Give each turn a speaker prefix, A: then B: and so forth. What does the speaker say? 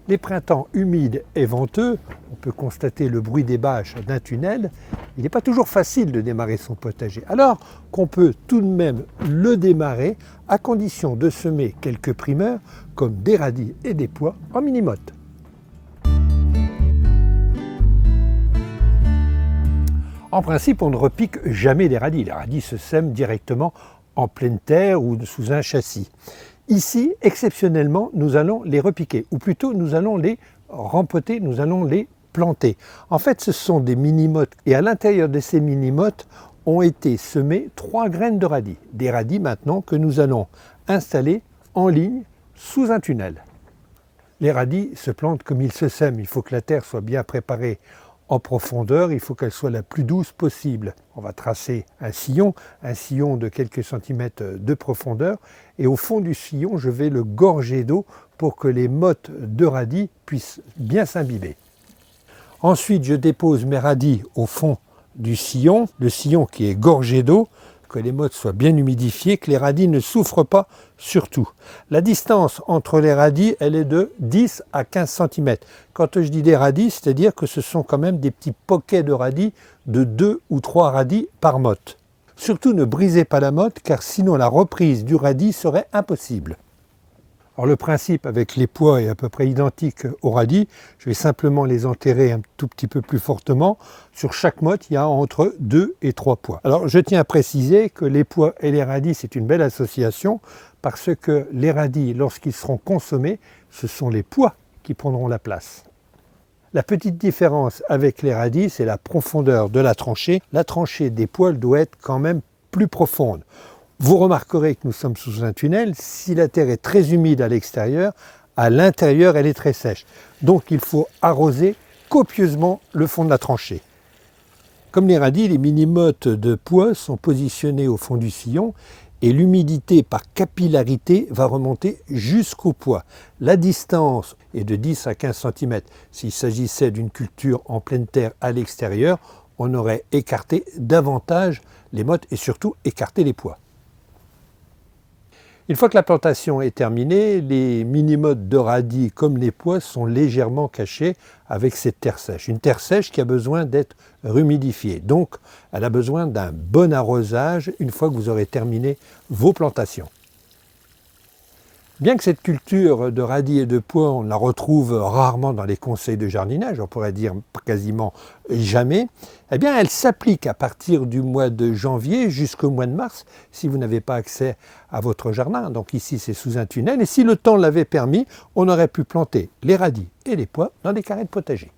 A: Les printemps humides et venteux, on peut constater le bruit des bâches d'un tunnel, il n'est pas toujours facile de démarrer son potager. Alors qu'on peut tout de même le démarrer à condition de semer quelques primeurs comme des radis et des pois en mini-motte. En principe, on ne repique jamais les radis. Les radis se sèment directement en pleine terre ou sous un châssis. Ici, exceptionnellement, nous allons les repiquer, ou plutôt nous allons les rempoter, nous allons les planter. En fait, ce sont des mini-mottes, et à l'intérieur de ces mini-mottes ont été semées 3 graines de radis. Des radis maintenant que nous allons installer en ligne sous un tunnel. Les radis se plantent comme ils se sèment. Il faut que la terre soit bien préparée en profondeur, il faut qu'elle soit la plus douce possible. On va tracer un sillon de quelques centimètres de profondeur, et au fond du sillon, je vais le gorger d'eau pour que les mottes de radis puissent bien s'imbiber. Ensuite, je dépose mes radis au fond du sillon, le sillon qui est gorgé d'eau, que les mottes soient bien humidifiées, que les radis ne souffrent pas surtout. La distance entre les radis, elle est de 10 à 15 cm. Quand je dis des radis, c'est-à-dire que ce sont quand même des petits poquets de radis de 2 ou 3 radis par motte. Surtout ne brisez pas la motte, car sinon la reprise du radis serait impossible. Alors le principe avec les pois est à peu près identique aux radis. Je vais simplement les enterrer un tout petit peu plus fortement. Sur chaque motte, il y a entre 2 et 3 pois. Alors je tiens à préciser que les pois et les radis, c'est une belle association parce que les radis, lorsqu'ils seront consommés, ce sont les pois qui prendront la place. La petite différence avec les radis, c'est la profondeur de la tranchée. La tranchée des pois doit être quand même plus profonde. Vous remarquerez que nous sommes sous un tunnel. Si la terre est très humide à l'intérieur, elle est très sèche. Donc il faut arroser copieusement le fond de la tranchée. Comme les radis, les mini-mottes de pois sont positionnées au fond du sillon et l'humidité par capillarité va remonter jusqu'au pois. La distance est de 10 à 15 cm. S'il s'agissait d'une culture en pleine terre à l'extérieur, on aurait écarté davantage les mottes et surtout écarté les pois. Une fois que la plantation est terminée, les mini-mottes de radis comme les pois sont légèrement cachés avec cette terre sèche. Une terre sèche qui a besoin d'être humidifiée. Donc, elle a besoin d'un bon arrosage une fois que vous aurez terminé vos plantations. Bien que cette culture de radis et de pois, on la retrouve rarement dans les conseils de jardinage, on pourrait dire quasiment jamais, eh bien elle s'applique à partir du mois de janvier jusqu'au mois de mars, si vous n'avez pas accès à votre jardin. Donc ici c'est sous un tunnel, et si le temps l'avait permis, on aurait pu planter les radis et les pois dans des carrés de potager.